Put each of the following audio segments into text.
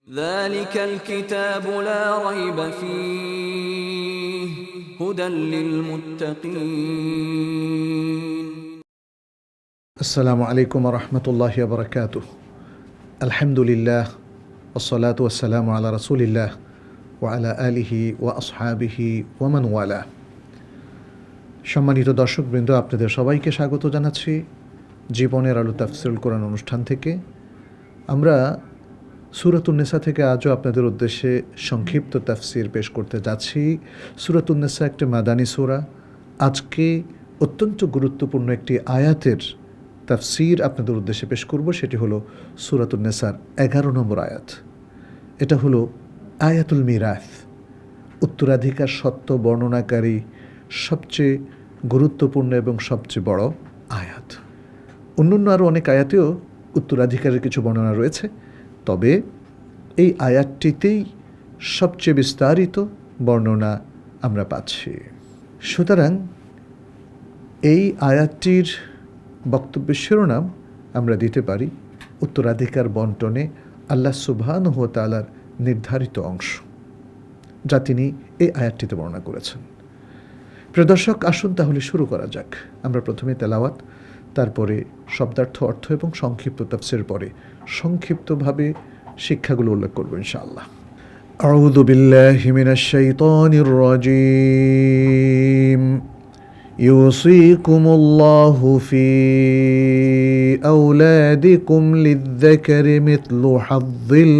ذلك الكتاب لا ريب فيه هدى للمتقين আসসালামু আলাইকুম রহমতুল্লাহি ওয়া বারাকাতুহু। আলহামদুলিল্লাহ ওয়াসসালাতু ওয়াসসালামু আলা রাসূলিল্লাহ ওয়া আলা আলিহি ওয়া আসহাবিহি ওয়া মান ওয়ালা। সম্মানিত দর্শকবৃন্দ, আপনাদের সবাইকে স্বাগত জানাচ্ছি জীবনের আলো তাফসীরুল কোরআন অনুষ্ঠান থেকে। আমরা সূরাতুন নিসা থেকে আজও আপনাদের উদ্দেশ্যে সংক্ষিপ্ত তাফসীর পেশ করতে যাচ্ছি। সূরাতুন নিসা একটি মাদানী সূরা। আজকে অত্যন্ত গুরুত্বপূর্ণ একটি আয়াতের তাফসীর আপনাদের উদ্দেশ্যে পেশ করব। সেটি হলো সূরাতুন নিসার 11 নম্বর আয়াত। এটা হলো আয়াতুল মিরাথ, উত্তরাধিকার সত্য বর্ণনাকারী সবচেয়ে গুরুত্বপূর্ণ এবং সবচেয়ে বড় আয়াত। অন্যান্য আরও অনেক আয়াতেও উত্তরাধিকারের কিছু বর্ণনা রয়েছে, তবে এই আয়াতটিতেই সবচেয়ে বিস্তারিত বর্ণনা আমরা পাচ্ছি। সুতরাং এই আয়াতটির বক্তব্যের শিরোনাম আমরা দিতে পারি উত্তরাধিকার বন্টনে আল্লাহ সুবহানাহু ওয়া তাআলার নির্ধারিত অংশ, যা তিনি এই আয়াতটিতে বর্ণনা করেছেন। প্রিয় দর্শক, আসুন তাহলে শুরু করা যাক। আমরা প্রথমে তেলাওয়াত, তারপরে শব্দার্থ, অর্থ এবং সংক্ষিপ্ত তাফসীরের পরে সংক্ষিপ্তভাবে শিক্ষাগুলো উল্লেখ করব ইনশাআল্লাহ। আউযু বিল্লাহি মিনাশ শাইতানির রাজীম। ইউসিকুমুল্লাহু ফি আওলাদিকুম লিয-যাকারি মিথলু হাযযিল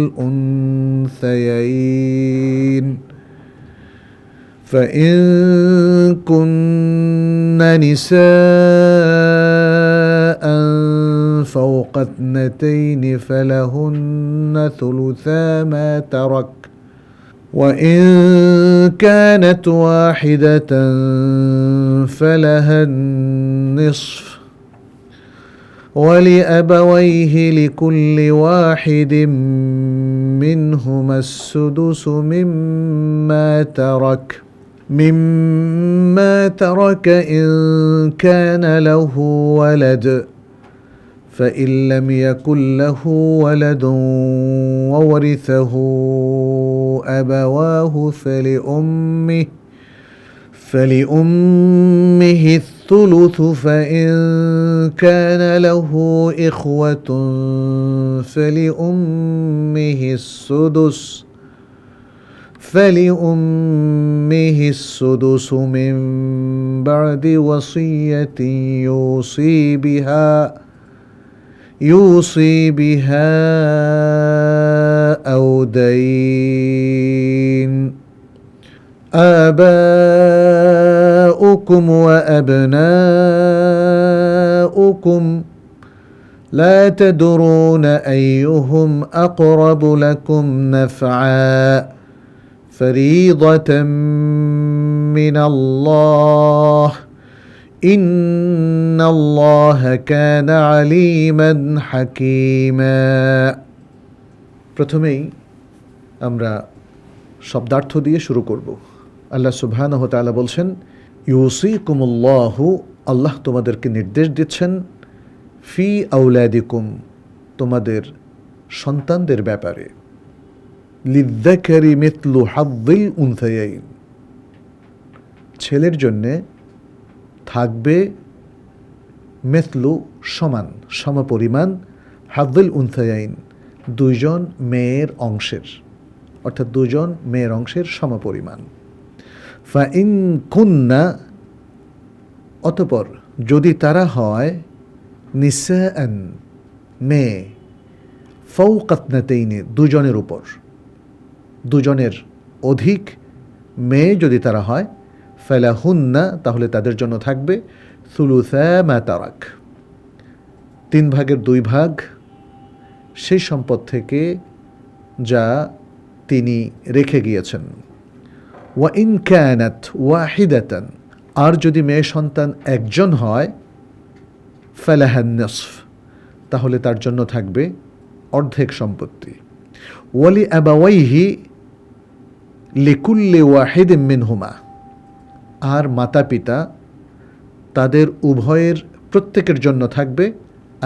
উনসায়াইন فإن كن نساء فوق اثنتين فلهن ثلثا ما ترك، وإن كانت واحدة فلها النصف، ولأبويه لكل واحد منهما السدس مما ترك إن كان له ولد، فإن لم يكن له ولد وورثه أبواه فلأمه الثلث، فإن كان له إخوة فلأمه السدس من بعد وصية يوصي بها أو دين. آباؤكم وأبناؤكم لا تدرون أيهم أقرب لكم نفعا فريضة من الله إن الله كان عليما حكيما। প্রথমেই আমরা শব্দার্থ দিয়ে শুরু করব। আল্লাহ সুবহানাহু ওয়া তাআলা বলছেন, ইউসিকুমুল্লাহু, আল্লাহ তোমাদেরকে নির্দেশ দিচ্ছেন, ফি আওলাদিকুম, তোমাদের সন্তানদের ব্যাপারে, লিয-যাকারি মিথলু হাযযিল উনসায়াইন, ছেলের জন্যে থাকবে মিথলু সমান, সমপরিমাণ, হাযযিল উনসায়াইন, দুইজন মেয়ের অংশের, অর্থাৎ দুজন মেয়ের অংশের সমপরিমাণ। ফাইন কুন্না, অতঃপর যদি তারা হয়, নিসাআন, মেয়ে, ফাওকা ইথনাতাইনি, দুজনের উপর, দুজনের অধিক মেয়ে যদি তারা হয়, ফালাহুন্না, তাহলে তাদের জন্য থাকবে সুলুসা মা তারাক, 3 ভাগের 2 ভাগ সেই সম্পদ থেকে যা তিনি রেখে গিয়েছেন। ওয়া ইন কানাত ওয়াহিদাতান, আর যদি মেয়ে সন্তান একজন হয়, ফালাহান নিসফ, তাহলে তার জন্য থাকবে অর্ধেক সম্পত্তি। ওয়ালি আবাওয়াইহি লিকুল্লি ওয়াহিদিন মিনহুমা, আর মাতা পিতা তাদের উভয়ের প্রত্যেকের জন্য থাকবে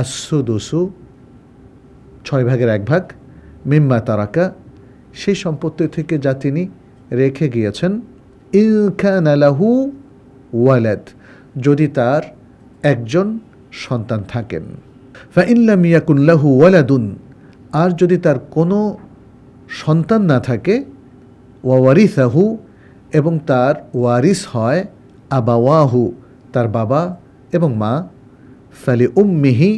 আসুদুসু, 6 ভাগের 1 ভাগ, মিম্মা তারাকা, সেই সম্পত্তি থেকে যা তিনি রেখে গিয়েছেন, ইন কানা লাহু ওয়ালাদ, যদি তার একজন সন্তান থাকেন, ফাইন লাম ইয়াকুন লাহু ওয়ালাদুন, আর যদি তার কোনো সন্তান না থাকে, ওয়া ওয়ারিসাহু, এবং তার ওয়ারিস হয় আবাওয়াহু, তার বাবা এবং মা, ফালি উম্মিহি,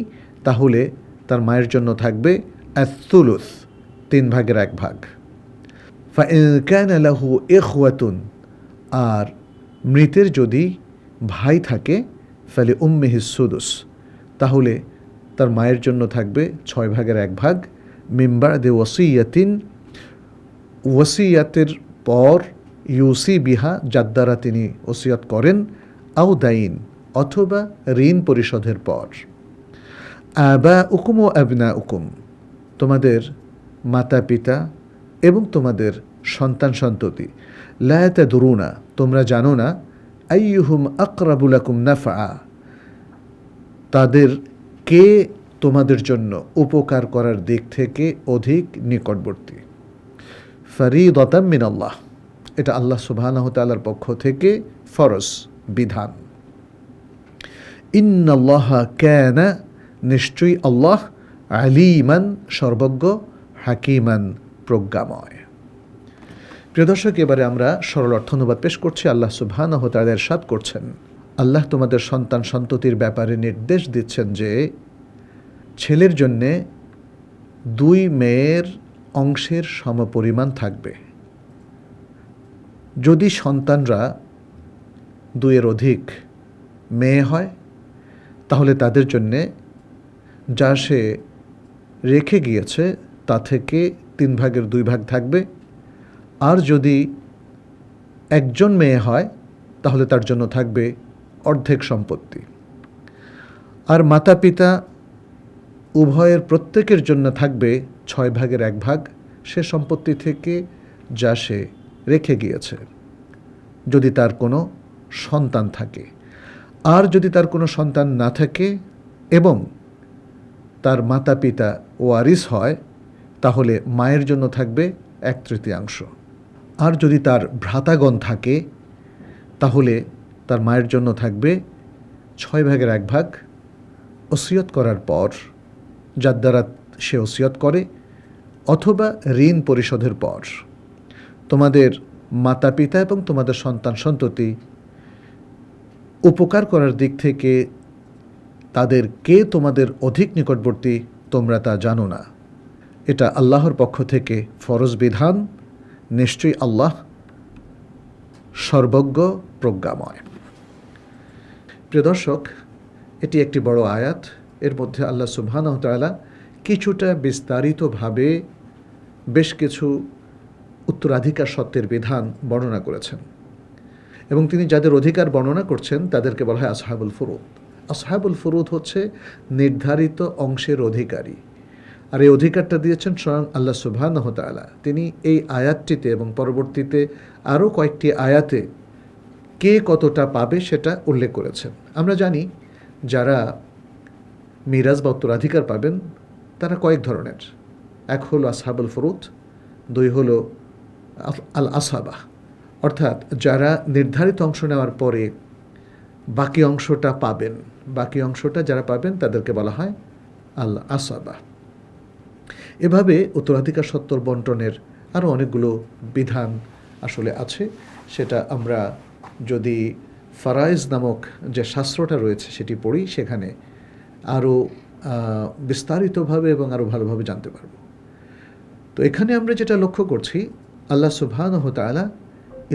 তাহলে তার মায়ের জন্য থাকবে আস-সুলুস, 3/1 ফাইন কানা লাহু ইখওয়াতুন, আর মৃতের যদি ভাই থাকে, ফালি উম্মিহি সুদুস, তাহলে তার মায়ের জন্য থাকবে 6/1 মিন বা'দি ওয়াসিয়াতিন, ওয়াসিয়াতের পর, ইউসি বিহা, যার দ্বারা তিনি ওসিয়ত করেন, আও দাইন, অথবা ঋণ পরিশোধের পর। আবাউকুম ও আবনাউকুম, তোমাদের মাতা পিতা এবং তোমাদের সন্তান সন্ততি, লা তাদরুনা, তোমরা জানো না, আইয়ুহুম আকরাবু লাকুম নাফআ, তাদের কে তোমাদের জন্য উপকার করার দিক থেকে অধিক নিকটবর্তী। ফরিদাতাম মিনাল্লাহ, এটা আল্লাহ সুবহানাহু ওয়া তাআলার পক্ষ থেকে ফরজ বিধান। ইন্নাল্লাহা কানা, নিশ্চয়ই আল্লাহ, আলিমান, সর্বজ্ঞ, হাকিমান, প্রজ্ঞাময়। প্রিয় দর্শক, এবারে আমরা সরল অর্থানুবাদ পেশ করছি। আল্লাহ সুবহানাহু ওয়া তাআলা ইরশাদ করছেন, আল্লাহ তোমাদের সন্তান সন্ততির ব্যাপারে নির্দেশ দিচ্ছেন যে ছেলের জন্যে 2 মেয়ের অংশের সমপরিমাণ থাকবে। যদি সন্তানরা 2-এর অধিক মেয়ে হয়, তাহলে তাদের জন্যে যা সে রেখে গিয়েছে তা থেকে 3/2 থাকবে। আর যদি একজন মেয়ে হয়, তাহলে তার জন্য থাকবে অর্ধেক সম্পত্তি। আর মাতা পিতা উভয়ের প্রত্যেকের জন্য থাকবে 6/1 সে সম্পত্তি থেকে যা সে রেখে গিয়েছে, যদি তার কোনো সন্তান থাকে। আর যদি তার কোনো সন্তান না থাকে এবং তার মাতা পিতা ওয়ারিস হয়, তাহলে মায়ের জন্য থাকবে 1/3। আর যদি তার ভ্রাতাগণ থাকে, তাহলে তার মায়ের জন্য থাকবে 6/1 ওসিয়ত করার পর, যার দ্বারা সে ওসিয়ত করে, অথবা ঋণ পরিশোধের পর। তোমাদের মাতা পিতা এবং তোমাদের সন্তান সন্ততি উপকার করার দিক থেকে তাদের কে তোমাদের অধিক নিকটবর্তী, তোমরা তা জানো না। এটা আল্লাহর পক্ষ থেকে ফরজ বিধান। নিশ্চয়ই আল্লাহ সর্বজ্ঞ, প্রজ্ঞাময়। প্রিয় দর্শক, এটি একটি বড় আয়াত। এর মধ্যে আল্লাহ সুবহানাহু ওয়া তাআলা কিছুটা বিস্তারিতভাবে বেশ কিছু উত্তরাধিকার সত্ত্বের বিধান বর্ণনা করেছেন, এবং তিনি যাদের অধিকার বর্ণনা করছেন তাদেরকে বলা হয় আসহাবুল ফুরুদ। আসহাবুল ফুরুদ হচ্ছে নির্ধারিত অংশের অধিকারী, আর এই অধিকারটা দিয়েছেন স্বয়ং আল্লাহ সুবহানাহু ওয়া তাআলা। তিনি এই আয়াতটিতে এবং পরবর্তীতে আরও কয়েকটি আয়াতে কে কতটা পাবে সেটা উল্লেখ করেছেন। আমরা জানি যারা মিরাজ বা উত্তরাধিকার পাবেন তারা কয়েক ধরনের। এক হলো আসহাবুল ফুরুদ, 2 হলো আল আসাবা, অর্থাৎ যারা নির্ধারিত অংশ নেওয়ার পরে বাকি অংশটা পাবেন। বাকি অংশটা যারা পাবেন তাদেরকে বলা হয় আল আসাবা। এভাবে উত্তরাধিকার সত্ত্বর বন্টনের আরও অনেকগুলো বিধান আসলে আছে। সেটা আমরা যদি ফারাইজ নামক যে শাস্ত্রটা রয়েছে সেটি পড়ি, সেখানে আরও বিস্তারিতভাবে এবং আরও ভালোভাবে জানতে পারব। তো এখানে আমরা যেটা লক্ষ্য করছি, আল্লাহ সুবহানাহু ওয়া তাআলা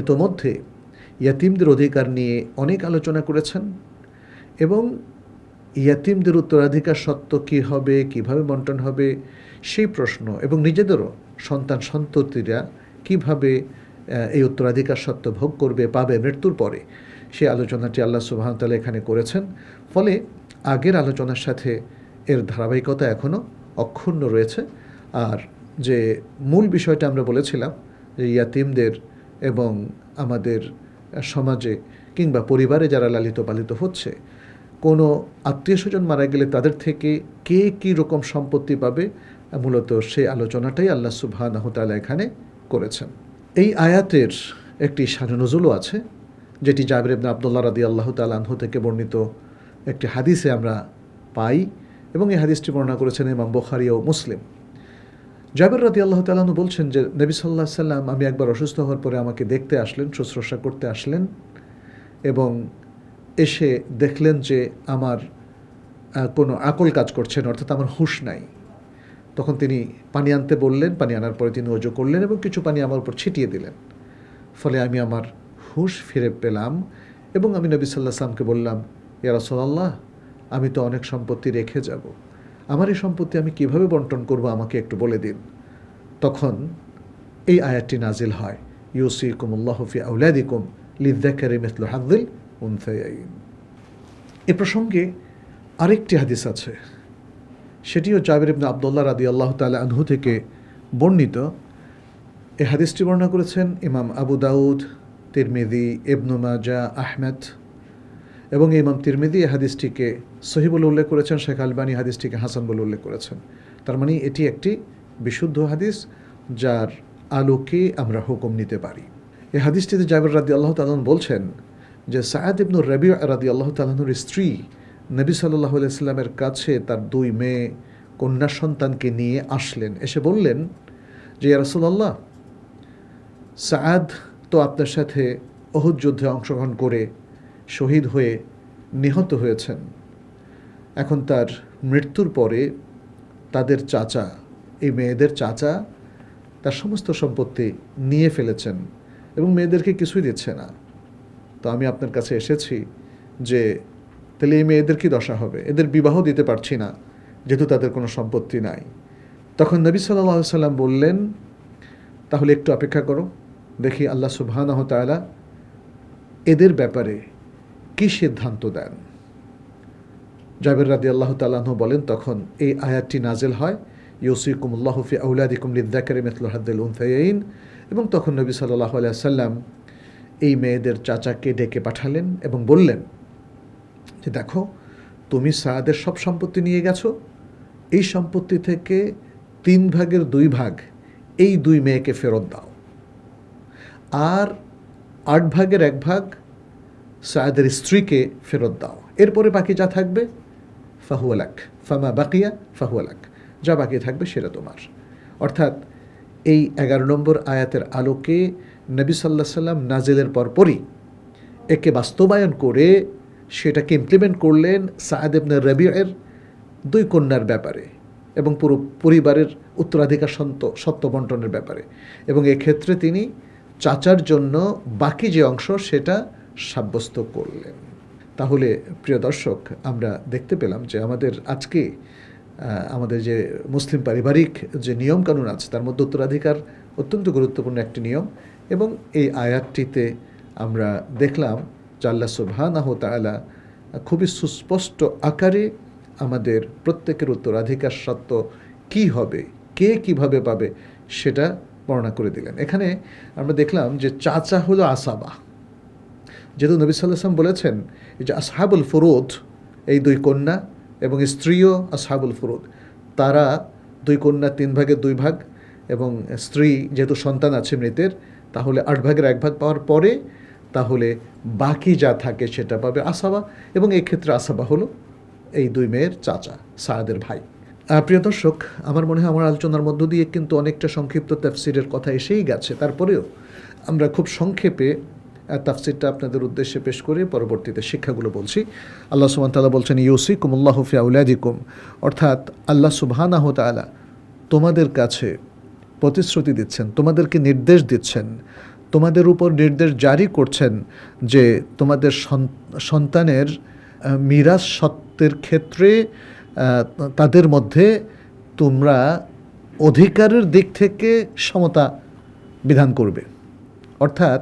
ইতোমধ্যে ইয়াতিমদের অধিকার নিয়ে অনেক আলোচনা করেছেন, এবং ইয়াতিমদের উত্তরাধিকার সত্ত্ব কী হবে, কীভাবে বন্টন হবে সেই প্রশ্ন, এবং নিজেদেরও সন্তান সন্ততিরা কীভাবে এই উত্তরাধিকার সত্ত্ব ভোগ করবে, পাবে মৃত্যুর পরে, সেই আলোচনাটি আল্লাহ সুবহানাহু ওয়া তাআলা এখানে করেছেন। ফলে আগের আলোচনার সাথে এর ধারাবাহিকতা এখনও অক্ষুণ্ণ রয়েছে। আর যে মূল বিষয়টা আমরা বলেছিলাম যে ইয়াতিমদের এবং আমাদের সমাজে কিংবা পরিবারে যারা লালিত পালিত হচ্ছে, কোনো আত্মীয় স্বজন মারা গেলে তাদের থেকে কে কী রকম সম্পত্তি পাবে মূলত সেই আলোচনাটাই আল্লাহ সুবহানাহু ওয়া তাআলা এখানে করেছেন। এই আয়াতের একটি শানে নজুলও আছে, যেটি জাবির ইবনে আব্দুল্লাহ রাদিয়াল্লাহু তাআলা আনহু থেকে বর্ণিত একটি হাদিসে আমরা পাই, এবং এই হাদিসটি বর্ণনা করেছেন ইমাম বুখারী ও মুসলিম। জাবির রাদিয়াল্লাহু তাআলা আনহু বলছেন যে নবী সাল্লাল্লাহু আলাইহি সাল্লাম আমি একবার অসুস্থ হওয়ার পরে আমাকে দেখতে আসলেন, শুশ্রূষা করতে আসলেন, এবং এসে দেখলেন যে আমার কোনো আকল কাজ করছে না, অর্থাৎ আমার হুঁশ নাই। তখন তিনি পানি আনতে বললেন, পানি আনার পরে তিনি ওযু করলেন এবং কিছু পানি আমার উপর ছিটিয়ে দিলেন। ফলে আমি আমার হুঁশ ফিরে পেলাম এবং আমি নবী সাল্লাল্লাহু আলাইহি সাল্লামকে বললাম, ইয়া রাসূলুল্লাহ, আমি তো অনেক সম্পত্তি রেখে যাব, আমার এই সম্পত্তি আমি কিভাবে বন্টন করব, আমাকে একটু বলে দিন। তখন এই আয়াতটি নাজিল হয়, ইউসিকুমুল্লাহু ফি আওলাদিকুম লিযযাকারি মিসলু হাযযিল উনসায়াইন। এ প্রসঙ্গে আরেকটি হাদিস আছে, সেটিও জাবির ইবনে আব্দুল্লাহ রাদিয়াল্লাহু তাআলা আনহু থেকে বর্ণিত। এই হাদিসটি বর্ণনা করেছেন ইমাম আবু দাউদ, তিরমিজি, ইবনে মাজাহ, আহমদ, এবং ইমাম তিরমিজি এই হাদিসটিকে সহিহ বলে উল্লেখ করেছেন, শেখ আলবানী হাদিসটিকে হাসান বলে উল্লেখ করেছেন। তার মানে এটি একটি বিশুদ্ধ হাদিস, যার আলোকে আমরা হুকুম নিতে পারি। এই হাদিসটিতে জাবির রাদিয়াল্লাহু তাআলা বলছেন যে সাআদ ইবনে রাবি' রাদিয়াল্লাহু তাআলার স্ত্রী নবী সাল্লাল্লাহু আলাইহি সাল্লামের কাছে তার 2 মেয়ে কন্যা সন্তানকে নিয়ে আসলেন। এসে বললেন যে ইয়া রাসূলুল্লাহ, সাআদ তো আপনার সাথে উহুদ যুদ্ধে অংশগ্রহণ করে শহীদ হয়ে নিহত হয়েছেন। এখন তার মৃত্যুর পরে তাদের চাচা, এই মেয়েদের চাচা, তার সমস্ত সম্পত্তি নিয়ে ফেলেছেন এবং মেয়েদেরকে কিছুই দিচ্ছে না। তো আমি আপনার কাছে এসেছি যে তাহলে এই মেয়েদের কি দশা হবে, এদের বিবাহ দিতে পারছি না যেহেতু তাদের কোনো সম্পত্তি নাই। তখন নবী সাল্লাল্লাহু আলাইহি সাল্লাম বললেন, তাহলে একটু অপেক্ষা করো, দেখি আল্লাহ সুবহানাহু ওয়া তাআলা এদের ব্যাপারে কি সিদ্ধান্ত দেন। জাবির রাদিয়াল্লাহু তাআলা আনহু বলেন, তখন এই আয়াতটি নাজিল হয়, ইউসিকুমুল্লাহু ফি আওলাদিকুম লিযযাকারি মিসলু হাযযিল উনসায়াইন। এবং তখন নবী সাল্লাল্লাহু আলাইহি সাল্লাম এই মেয়েদের চাচাকে ডেকে পাঠালেন এবং বললেন যে দেখো, তুমি সাআদের সব সম্পত্তি নিয়ে গেছো, এই সম্পত্তি থেকে 3 ভাগের 2 ভাগ এই 2 মেয়েকে ফেরত দাও, আর 8 ভাগের 1 ভাগ সাআদের স্ত্রীকে ফেরত দাও। এরপরে বাকি যা থাকবে ফাহুয়া লাক, ফামা বাকিয়া ফাহুয়া লাক, যা বাকি থাকবে সেটা তোমার। অর্থাৎ এই 11 নম্বর আয়াতের আলোকে নবী সাল্লাল্লাহু আলাইহি সাল্লাম নাজিলের পরপরই একে বাস্তবায়ন করে সেটাকে ইমপ্লিমেন্ট করলেন সাআদ ইবনে রাবি'ের 2 কন্যার ব্যাপারে এবং পুরো পরিবারের উত্তরাধিকার সত্ত্ব বন্টনের ব্যাপারে। এবং এক্ষেত্রে তিনি চাচার জন্য বাকি যে অংশ সেটা সাব্যস্ত করলেন। তাহলে প্রিয় দর্শক, আমরা দেখতে পেলাম যে আমাদের আজকে আমাদের যে মুসলিম পারিবারিক যে নিয়মকানুন আছে তার মধ্যে উত্তরাধিকার অত্যন্ত গুরুত্বপূর্ণ একটি নিয়ম। এবং এই আয়াতটিতে আমরা দেখলাম যে আল্লাহ সুবহানাহু ওয়া তাআলা খুবই সুস্পষ্ট আকারে আমাদের প্রত্যেকের উত্তরাধিকার সত্ত্ব কী হবে, কে কিভাবে পাবে সেটা বর্ণনা করে দিলেন। এখানে আমরা দেখলাম যে চাচা হলো আসাবা, যেহেতু নবী সাল্লাল্লাহু আলাইহি ওয়াসাল্লাম বলেছেন যে আসহাবুল ফুরুদ, এই 2 কন্যা এবং স্ত্রীও আসহাবুল ফুরুদ, তারা 2 কন্যা 3 ভাগের 2 ভাগ, এবং স্ত্রী যেহেতু সন্তান আছে মৃতের, তাহলে 8 ভাগের 1 ভাগ পাওয়ার পরে তাহলে বাকি যা থাকে সেটা পাবে আসাবা। এবং এই ক্ষেত্রে আসাবা হলো এই 2 মেয়ের চাচা, সাআদের ভাই। প্রিয় দর্শক, আমার মনে হয় আমার আলোচনার মধ্য দিয়ে কিন্তু অনেকটা সংক্ষিপ্ত তাফসিরের কথা এসেই গেছে, তারপরেও আমরা খুব সংক্ষেপে তাফসিরটা আপনাদের উদ্দেশ্যে পেশ করে পরবর্তীতে শিক্ষাগুলো বলছি। আল্লাহ সুবহানাহু ওয়া তাআলা বলছেন, ইউসিকুমুল্লাহু ফি আওলাদিকুম, অর্থাৎ আল্লাহ সুবহানাহু ওয়া তাআলা তোমাদের কাছে প্রতিশ্রুতি দিচ্ছেন, তোমাদেরকে নির্দেশ দিচ্ছেন, তোমাদের উপর নির্দেশ জারি করছেন যে তোমাদের সন্তানের মিরাস সত্ত্বের ক্ষেত্রে তাদের মধ্যে তোমরা অধিকারের দিক থেকে সমতা বিধান করবে। অর্থাৎ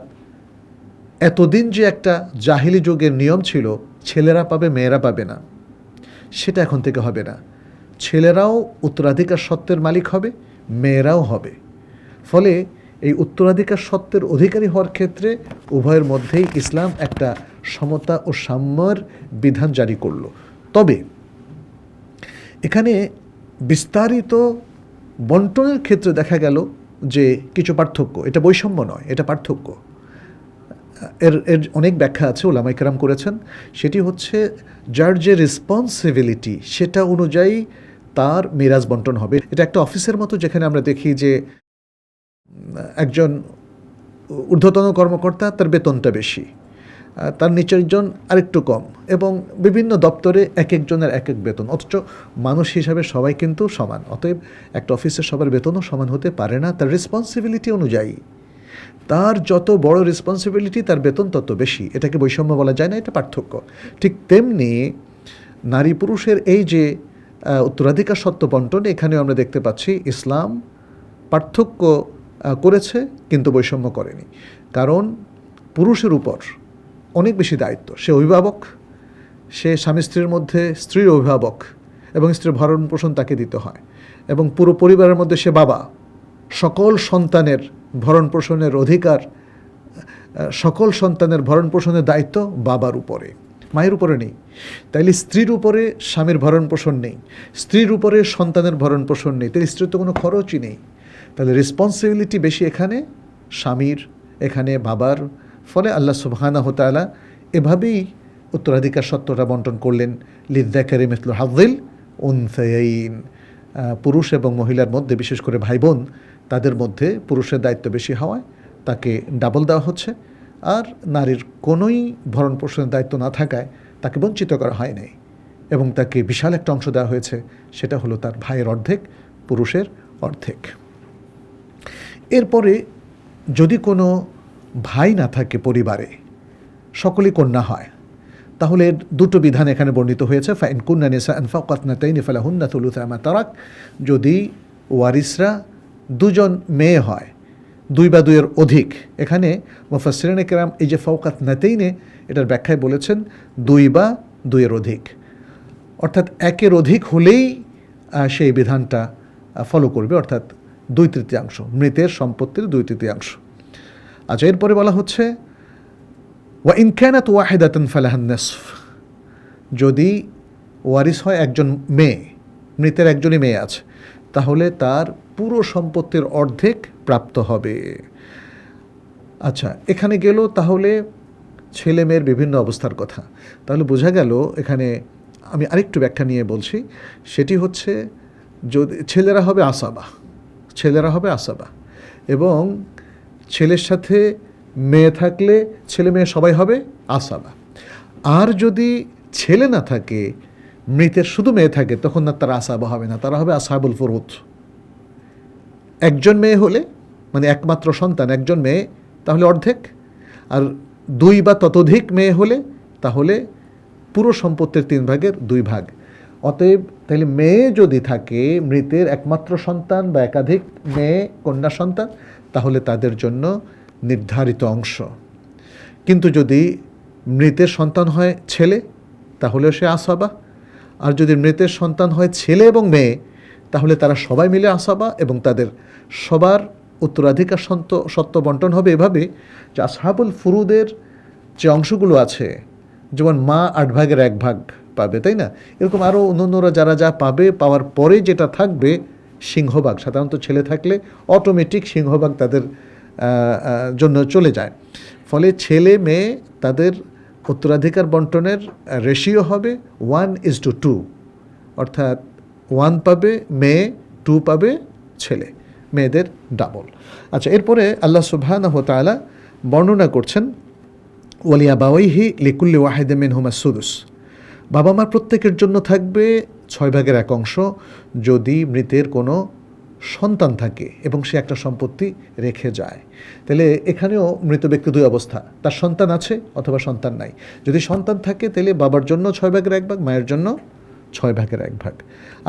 এতদিন যে একটা জাহিলি যুগের নিয়ম ছিল ছেলেরা পাবে মেয়েরা পাবে না, সেটা এখন থেকে হবে না। ছেলেরাও উত্তরাধিকার সত্ত্বের মালিক হবে, মেয়েরাও হবে। ফলে এই উত্তরাধিকার সত্ত্বের অধিকারী হওয়ার ক্ষেত্রে উভয়ের মধ্যেই ইসলাম একটা সমতা ও সাম্যের বিধান জারি করল। তবে এখানে বিস্তারিত বন্টনের ক্ষেত্রে দেখা গেল যে কিছু পার্থক্য, এটা বৈষম্য নয়, এটা পার্থক্য। এর এর অনেক ব্যাখ্যা আছে, ওলামায়ে কেরাম করেছেন। সেটি হচ্ছে যার যে রেসপন্সিবিলিটি সেটা অনুযায়ী তার মিরাজ বন্টন হবে। এটা একটা অফিসের মতো, যেখানে আমরা দেখি যে একজন ঊর্ধ্বতন কর্মকর্তা, তার বেতনটা বেশি, তার নিচের জন আরেকটু কম, এবং বিভিন্ন দপ্তরে এক একজনের এক এক বেতন, অথচ মানুষ হিসাবে সবাই কিন্তু সমান। অতএব একটা অফিসের সবার বেতনও সমান হতে পারে না। তার রেসপন্সিবিলিটি অনুযায়ী, তার যত বড় রেসপন্সিবিলিটি তার বেতন তত বেশি। এটাকে বৈষম্য বলা যায় না, এটা পার্থক্য। ঠিক তেমনি নারী পুরুষের এই যে উত্তরাধিকার সত্ত্ব বন্টন, এখানেও আমরা দেখতে পাচ্ছি ইসলাম পার্থক্য করেছে কিন্তু বৈষম্য করেনি। কারণ পুরুষের উপর অনেক বেশি দায়িত্ব। সে অভিভাবক, সে স্বামী স্ত্রীর মধ্যে স্ত্রীর অভিভাবক, এবং স্ত্রীর ভরণ পোষণ তাকে দিতে হয়, এবং পুরো পরিবারের মধ্যে সে বাবা। সকল সন্তানের ভরণ পোষণের অধিকার, সকল সন্তানের ভরণ পোষণের দায়িত্ব বাবার উপরে, মায়ের উপরে নেই। তাইলে স্ত্রীর উপরে স্বামীর ভরণ পোষণ নেই, স্ত্রীর উপরে সন্তানের ভরণ পোষণ নেই, তাই স্ত্রীর তো কোনো খরচই নেই। তাহলে রেসপন্সিবিলিটি বেশি এখানে স্বামীর, এখানে বাবার। ফলে আল্লাহ সুবহানাহু ওয়া তাআলা এভাবেই উত্তরাধিকার সত্ত্বটা বন্টন করলেন। লিযযাকারি মিসলু হাযযিল উনসায়াইন, পুরুষ এবং মহিলার মধ্যে, বিশেষ করে ভাই বোন, তাদের মধ্যে পুরুষের দায়িত্ব বেশি হওয়ায় তাকে ডাবল দেওয়া হচ্ছে, আর নারীর কোনোই ভরণ পোষণের দায়িত্ব না থাকায় তাকে বঞ্চিত করা হয় নাই, এবং তাকে বিশাল একটা অংশ দেওয়া হয়েছে, সেটা হলো তার ভাইয়ের অর্ধেক, পুরুষের অর্ধেক। এরপরে যদি কোনো ভাই না থাকে পরিবারে, সকলেই কন্যা হয়, তাহলে দুটো বিধান এখানে বর্ণিত হয়েছে। ফাইন কুন্না নিসাআন ফাওকা ইসনাতাইনি ফালাহুন্না থুলুসা মা তারাক, যদি ওয়ারিসরা দুজন মেয়ে হয়, দুই বা দুইয়ের অধিক। এখানে মুফাসসিরিনে কেরাম এই যে ফাওকা ইসনাতাইনি, এটার ব্যাখ্যায় বলেছেন দুই বা দুইয়ের অধিক, অর্থাৎ একের অধিক হলেই সেই বিধানটা ফলো করবে, অর্থাৎ 2/3, মৃতের সম্পত্তির 2/3। আচ্ছা, এরপরে বলা হচ্ছে ওয়া ইন কানাত ওয়াহিদাতান ফালাহান নিসফ, যদি ওয়ারিস হয় একজন মেয়ে, মৃতের একজনই মেয়ে আছে, তাহলে তার পুরো সম্পত্তির অর্ধেক প্রাপ্ত হবে। আচ্ছা, এখানে গেল তাহলে ছেলে মেয়ের বিভিন্ন অবস্থার কথা। তাহলে বোঝা গেল এখানে, আমি আরেকটু ব্যাখ্যা নিয়ে বলছি, সেটি হচ্ছে যদি ছেলেরা হবে আসাবা, ছেলেরা হবে আসাবা, এবং ছেলের সাথে মেয়ে থাকলে ছেলে মেয়ে সবাই হবে আসাবা। আর যদি ছেলে না থাকে, মৃতের শুধু মেয়ে থাকে, তখন না তারা আসাবা হবে না, তারা হবে আসহাবুল ফুরুদ। একজন মেয়ে হলে, মানে একমাত্র সন্তান একজন মেয়ে, তাহলে অর্ধেক, আর 2 বা ততোধিক মেয়ে হলে তাহলে পুরো সম্পত্তির 3/2 অতএব তাহলে মেয়ে যদি থাকে, মৃতের একমাত্র সন্তান বা একাধিক মেয়ে কন্যা সন্তান, তাহলে তাদের জন্য নির্ধারিত অংশ। কিন্তু যদি মৃতের সন্তান হয় ছেলে, তাহলেও সে আসাবা। আর যদি মৃতের সন্তান হয় ছেলে এবং মেয়ে, তাহলে তারা সবাই মিলে আসাবা, এবং তাদের সবার উত্তরাধিকার সত্ত্ব বন্টন হবে এভাবে যে আসহাবুল ফুরুদের যে অংশগুলো আছে, যেমন মা 8/1 পাবে, তাই না? এরকম আরও অন্যান্যরা যারা যা পাবে, পাওয়ার পরে যেটা থাকবে সিংহভাগ, সাধারণত ছেলে থাকলে অটোমেটিক সিংহভাগ তাদের জন্য চলে যায়। ফলে ছেলে মেয়ে তাদের উত্তরাধিকার বন্টনের রেশিও হবে 1:2, অর্থাৎ 1 পাবে মেয়ে, 2 পাবে ছেলে, মেয়েদের ডাবল। আচ্ছা, এরপরে আল্লাহ সুবহানাহু ওয়া তাআলা বর্ণনা করছেন ওয়ালিয়াবাওয়াইহি লিকুল্লি ওয়াহিদিন মিনহুমা সুদুস, বাবা মার প্রত্যেকের জন্য থাকবে 6/1 যদি মৃতের কোনো সন্তান থাকে এবং সে একটা সম্পত্তি রেখে যায়। তাহলে এখানেও মৃত ব্যক্তি 2 অবস্থা, তার সন্তান আছে অথবা সন্তান নাই। যদি সন্তান থাকে তাহলে বাবার জন্য 6/1, মায়ের জন্য 6/1।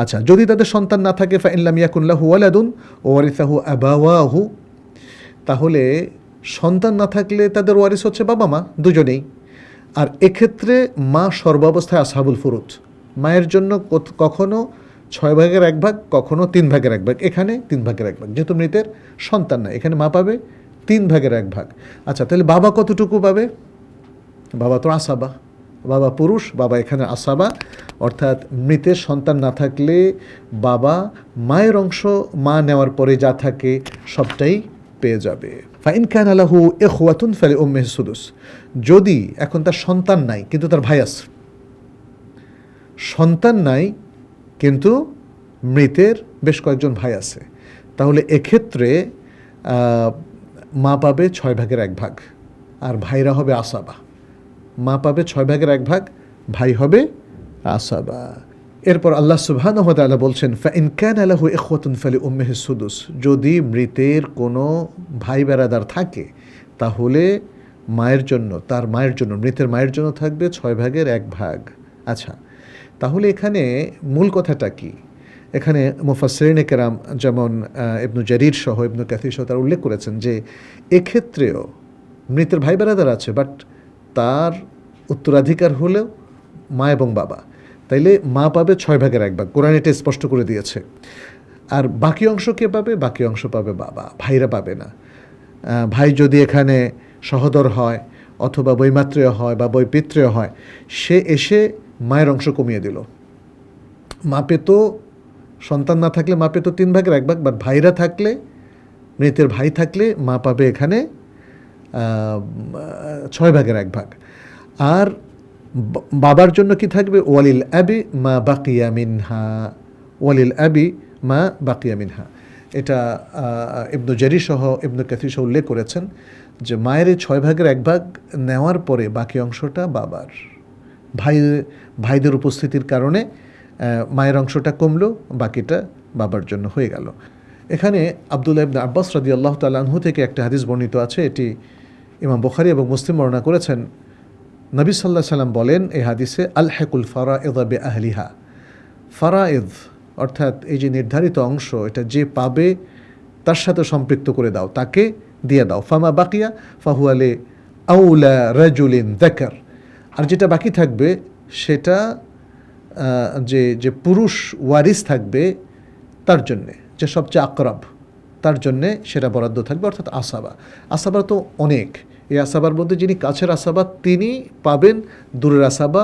আচ্ছা, যদি তাদের সন্তান না থাকে, ফা ইন লাম ইয়াকুন লাহু ওয়ালাদুন ওয়ারিসাহু আবাওয়াহু, তাহলে সন্তান না থাকলে তাদের ওয়ারিস হচ্ছে বাবা মা দুজনেই। আর এক্ষেত্রে মা সর্বাবস্থায় আসহাবুল ফুরুদ, মায়ের জন্য কখনো 6/1, কখনো 3/1। এখানে 3/1, যেহেতু মৃতের সন্তান না, এখানে মা পাবে 3/1। আচ্ছা, তাহলে বাবা কতটুকু পাবে? বাবা তো আসাবা, বাবা পুরুষ, বাবা এখানে আসাবা, অর্থাৎ মৃতের সন্তান না থাকলে বাবা মায়ের অংশ মা নেওয়ার পরে যা থাকে সবটাই পেয়ে যাবে। ফাইন কানা লাহু ইখওয়াতুন ফালিউম্মিহি সুদুস, যদি এখন তার সন্তান নাই কিন্তু তার ভাই আছে, সন্তান নাই কিন্তু মৃতের বেশ কয়েকজন ভাই আছে, তাহলে এক্ষেত্রে মা পাবে 6/1 আর ভাইরা হবে আসাবা। মা পাবে 6/1, ভাই হবে আসাবা। এরপর আল্লাহ সুবহানাহু ওয়া তাআলা বলছেন ফাইন কানা লাহু ইখওয়াতুন ফালিউম্মিহি সুদুস, যদি মৃতের কোনো ভাই বেরাদার থাকে তাহলে মায়ের জন্য, তার মায়ের জন্য, মৃতের মায়ের জন্য থাকবে 6/1। আচ্ছা, তাহলে এখানে মূল কথাটা কি? এখানে মুফাসসিরিনে কেরাম যেমন ইবনু জারির সহ ইবনু কাসির সহ তারা উল্লেখ করেছেন যে এক্ষেত্রেও মৃতের ভাই বেরাদার আছে, বাট তার উত্তরাধিকার হলেও মা এবং বাবা, তাইলে মা পাবে 6/1। কোরআন এটা স্পষ্ট করে দিয়েছে। আর বাকি অংশ কে পাবে? বাকি অংশ পাবে বাবা, ভাইরা পাবে না। ভাই যদি এখানে সহোদর হয় অথবা বৈমাত্রেয় হয় বা বৈপিত্রেয় হয়, সে এসে মায়ের অংশ কমিয়ে দিল, মা পেত, সন্তান না থাকলে মা পেত 3/1, বাট ভাইরা থাকলে, মৃতের ভাই থাকলে মা পাবে এখানে 6/1। আর বাবার জন্য কি থাকবে? ওয়ালিল আবি মা বাকিয়া মিনহা, ওয়ালিল আবি মা বাকিয়া মিনহা। এটা ইবনু জারি সহ ইবনু কাসির সহ উল্লেখ করেছেন যে মায়ের 6/1 নেওয়ার পরে বাকি অংশটা বাবার। ভাইদের উপস্থিতির কারণে মায়ের অংশটা কমলো, বাকিটা বাবার জন্য হয়ে গেল। এখানে আব্দুল্লাহ ইবনে আব্বাস রাদিয়াল্লাহু তাআলা আনহু থেকে একটা হাদিস বর্ণিত আছে, এটি ইমাম বুখারী এবং মুসলিম বর্ণনা করেছেন। নবী সাল্লাল্লাহু আলাইহি সাল্লাম বলেন এই হাদিসে, আলহাকুল ফারাইদ বিআহলিহা, ফারাইদ অর্থাৎ এই যে নির্ধারিত অংশ, এটা যে পাবে তার সাথে সম্পৃক্ত করে দাও, তাকে দিয়ে দাও। ফামা বাকিয়া ফাহুয়া লি আউলা রাজুলিন যাকার, আর যেটা বাকি থাকবে সেটা যে পুরুষ ওয়ারিস থাকবে তার জন্যে, যে সবচেয়ে আকরাব তার জন্যে সেটা বরাদ্দ থাকবে, অর্থাৎ আসাবা। আসাবা তো অনেক, এই আসাবার মধ্যে যিনি কাছের আসাবা তিনি পাবেন, দূরের আসাবা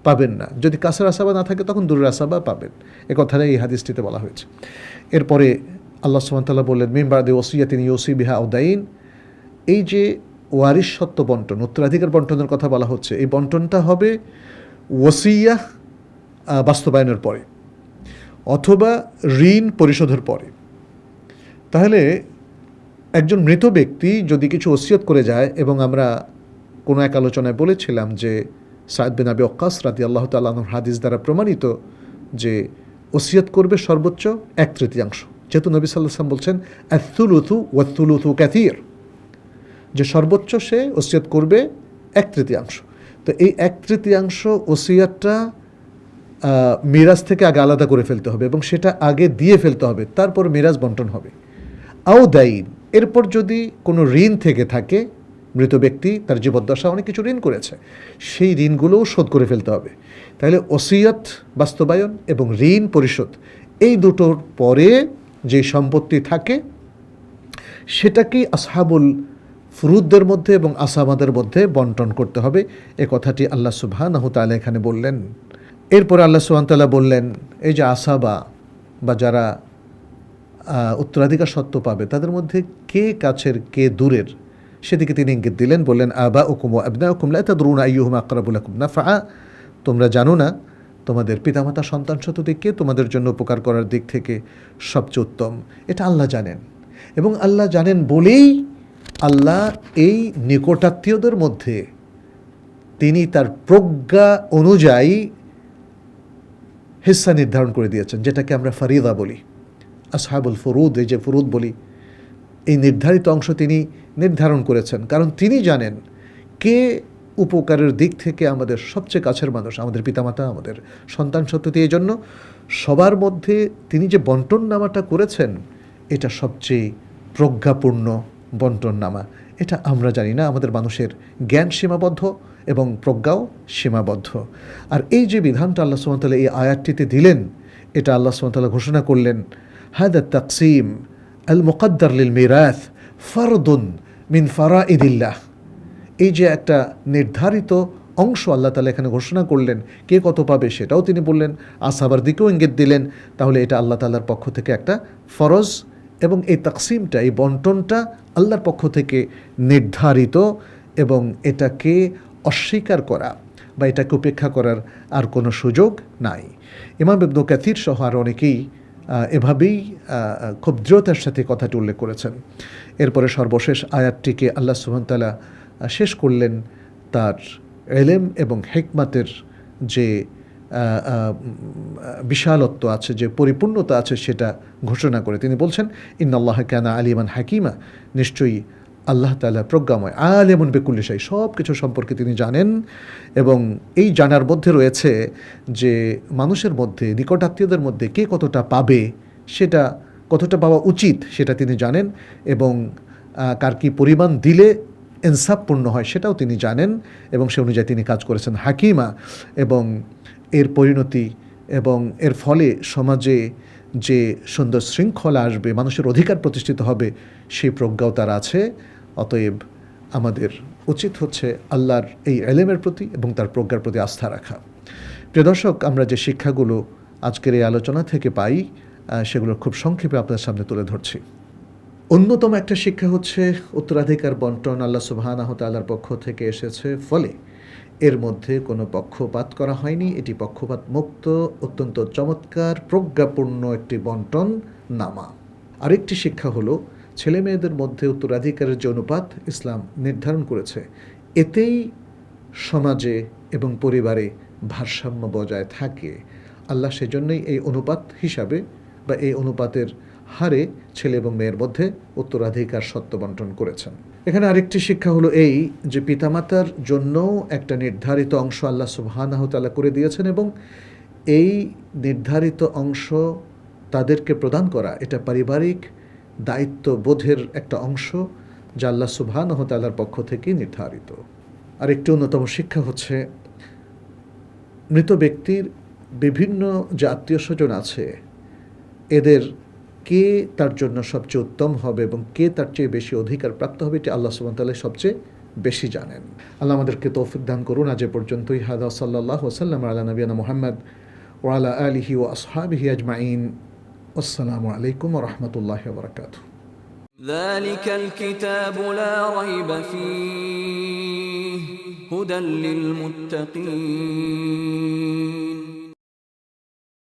পাবেন না। যদি কাছের আসাবা না থাকে তখন দূরের আসাবা পাবেন, এ কথাটাই এই হাদিসটিতে বলা হয়েছে। এরপরে আল্লাহ সুবহানাহু ওয়া তাআলা বললেন মিন বাদি ওসিয়াতিন ইউসি বিহা আও দাইন, এই যে ওয়ারিস সত্ত্ব বন্টন, উত্তরাধিকার বন্টনের কথা বলা হচ্ছে, এই বন্টনটা হবে ওসিয়া বাস্তবায়নের পরে অথবা ঋণ পরিশোধের পরে। তাহলে একজন মৃত ব্যক্তি যদি কিছু ওসিয়ত করে যায়, এবং আমরা কোনো এক আলোচনায় বলেছিলাম যে সাঈদ বিন আবি ওয়াক্কাস রাদিয়াল্লাহু তাআলা আনহুর হাদিস দ্বারা প্রমাণিত যে ওসিয়ত করবে সর্বোচ্চ 1/3, যেহেতু নবী সাল্লাল্লাহু আলাইহি ওয়াসাল্লাম বলছেন আস-সুলুসু ওয়াস-সুলুসু কাসীর, যে সর্বোচ্চ সে ওসিয়ত করবে 1/3। তো এই 1/3 ওসিয়তটা মিরাজ থেকে আগে আলাদা করে ফেলতে হবে এবং সেটা আগে দিয়ে ফেলতে হবে, তারপর মিরাজ বন্টন হবে। আও দাইন, এরপর যদি কোনো ঋণ থেকে থাকে, মৃত ব্যক্তি তার জীবদ্দশা অনেক কিছু ঋণ করেছে, সেই ঋণগুলোও শোধ করে ফেলতে হবে। তাহলে ওসিয়ত বাস্তবায়ন এবং ঋণ পরিশোধ, এই দুটোর পরে যে সম্পত্তি থাকে সেটাকেই আসহাবুল ফুরুদদের মধ্যে এবং আসামাদের মধ্যে বন্টন করতে হবে। এ কথাটি আল্লাহ সুবহানাহু ওয়া তাআলা এখানে বললেন। এরপরে আল্লাহ সুবহানাহু ওয়া তাআলা বললেন এই যে আসাবা বা যারা উত্তরাধিকার সত্ত্ব পাবে তাদের মধ্যে কে কাছের কে দূরের সেদিকে তিনি ইঙ্গিত দিলেন, বললেন আবাউকুম ওয়া আবনাউকুম লা তাদরুনা আইয়ুহুম আকরাবু লাকুম নাফআ, তোমরা জানো না তোমাদের পিতামাতা সন্তান সন্ততি কে তোমাদের জন্য উপকার করার দিক থেকে সবচেয়ে উত্তম। এটা আল্লাহ জানেন, এবং আল্লাহ জানেন বলেই আল্লাহ এই নিকটাত্মীয়দের মধ্যে তিনি তার প্রজ্ঞা অনুযায়ী হিস্সা নির্ধারণ করে দিয়েছেন, যেটাকে আমরা ফরিদা বলি, আসহাবুল ফুরুদ, এই যে ফুরুদ বলি, এই নির্ধারিত অংশ তিনি নির্ধারণ করেছেন, কারণ তিনি জানেন কে উপকারের দিক থেকে আমাদের সবচেয়ে কাছের মানুষ, আমাদের পিতামাতা, আমাদের সন্তান সন্ততি। এই জন্য সবার মধ্যে তিনি যে বন্টন নামাটা করেছেন এটা সবচেয়ে প্রজ্ঞাপূর্ণ বন্টন নামা। এটা আমরা জানি না, আমাদের মানুষের জ্ঞান সীমাবদ্ধ এবং প্রজ্ঞাও সীমাবদ্ধ। আর এই যে বিধানটা আল্লাহ সুবহানাহু ওয়া তাআলা এই আয়াতটিতে দিলেন, এটা আল্লাহ সুবহানাহু ওয়া তাআলা ঘোষণা করলেন হাদা তাকসিম আল মুকদ্দার লিল মিরাথ ফারদুন মিন ফারাইদিল্লাহ, এই যে একটা নির্ধারিত অংশ আল্লাহ তাআলা এখানে ঘোষণা করলেন, কে কত পাবে সেটাও তিনি বললেন, আসহাবার দিকেও ইঙ্গিত দিলেন, তাহলে এটা আল্লাহ তাআলার পক্ষ থেকে একটা ফরজ, এবং এই তাকসিমটা, এই বন্টনটা আল্লাহর পক্ষ থেকে নির্ধারিত, এবং এটাকে অস্বীকার করা বা এটাকে উপেক্ষা করার আর কোনো সুযোগ নাই। ইমাম ইবনে কাসির সহ আর অনেকেই এভাবেই খুব দৃঢ়তার সাথে কথাটি উল্লেখ করেছেন। এরপরে সর্বশেষ আয়াতটিকে আল্লাহ সুবহানাহু ওয়া তাআলা শেষ করলেন তার ইলম এবং হিকমতের যে বিশালত্ব আছে, যে পরিপূর্ণতা আছে, সেটা ঘোষণা করে তিনি বলছেন, ইন্নাল্লাহা কানা আলিমান হাকিমা, নিশ্চয়ই আল্লাহ তাআলা প্রজ্ঞাময়, আলিমুন বিকুল্লি শাই, সব কিছু সম্পর্কে তিনি জানেন। এবং এই জানার মধ্যে রয়েছে যে মানুষের মধ্যে, নিকটাত্মীয়দের মধ্যে কে কতটা পাবে, সেটা কতটা পাওয়া উচিত সেটা তিনি জানেন, এবং কার কী পরিমাণ দিলে ইনসাফপূর্ণ হয় সেটাও তিনি জানেন, এবং সে অনুযায়ী তিনি কাজ করেছেন। হাকিমা, এবং এর পরিণতি এবং এর ফলে সমাজে যে সুন্দর শৃঙ্খলা আসবে, মানুষের অধিকার প্রতিষ্ঠিত হবে, সেই প্রজ্ঞাও তার আছে। অতএব আমাদের উচিত হচ্ছে আল্লাহর এই ইলমের প্রতি এবং তার প্রজ্ঞার প্রতি আস্থা রাখা। প্রিয় দর্শক, আমরা যে শিক্ষাগুলো আজকের এই আলোচনা থেকে পাই সেগুলো খুব সংক্ষেপে আপনার সামনে তুলে ধরছি। অন্যতম একটা শিক্ষা হচ্ছে উত্তরাধিকার বন্টন আল্লাহ সুবহানাহু ওয়া তাআলার পক্ষ থেকে এসেছে, ফলে এর মধ্যে কোনো পক্ষপাত করা হয়নি। এটি পক্ষপাত মুক্ত, অত্যন্ত চমৎকার, প্রজ্ঞাপূর্ণ একটি বন্টন নামা। আরেকটি শিক্ষা হলো ছেলে মেয়েদের মধ্যে উত্তরাধিকারের যে অনুপাত ইসলাম নির্ধারণ করেছে, এতেই সমাজে এবং পরিবারে ভারসাম্য বজায় থাকে। আল্লাহ সেজন্যই এই অনুপাত হিসাবে বা এই অনুপাতের হারে ছেলে এবং মেয়ের মধ্যে উত্তরাধিকার সত্ত্ব বন্টন করেছেন। এখানে আরেকটি শিক্ষা হলো এই যে পিতামাতার জন্যও একটা নির্ধারিত অংশ আল্লাহ সুবহানাহু ওয়া তাআলা করে দিয়েছেন, এবং এই নির্ধারিত অংশ তাদেরকে প্রদান করা এটা পারিবারিক দায়িত্ববোধের একটা অংশ, যা আল্লাহ সুবহানাহু ওয়া তাআলার পক্ষ থেকে নির্ধারিত। আরেকটি অন্যতম শিক্ষা হচ্ছে মৃত ব্যক্তির বিভিন্ন যে আত্মীয় স্বজন আছে, এদের কে তার জন্য সবচেয়ে উত্তম হবে এবং কে তার চেয়ে বেশি অধিকার প্রাপ্ত হবে, এটি আল্লাহ সুবহানাহু ওয়া তাআলা সবচেয়ে বেশি জানেন। আল্লাহ আমাদেরকে তৌফিক দান করুন। আজ পর্যন্তই। হাদা সাল্লাল্লাহু ওয়াসাল্লাম আলা নবিয়িনা মুহাম্মদ ওয়া আলা আলিহি ওয়া আসহাবিহি আজমাইন। আসসালামু আলাইকুম ওয়া রাহমাতুল্লাহি ওয়া বারাকাতুহু। ذلك الكتاب لا ريب فيه هدى للمتقين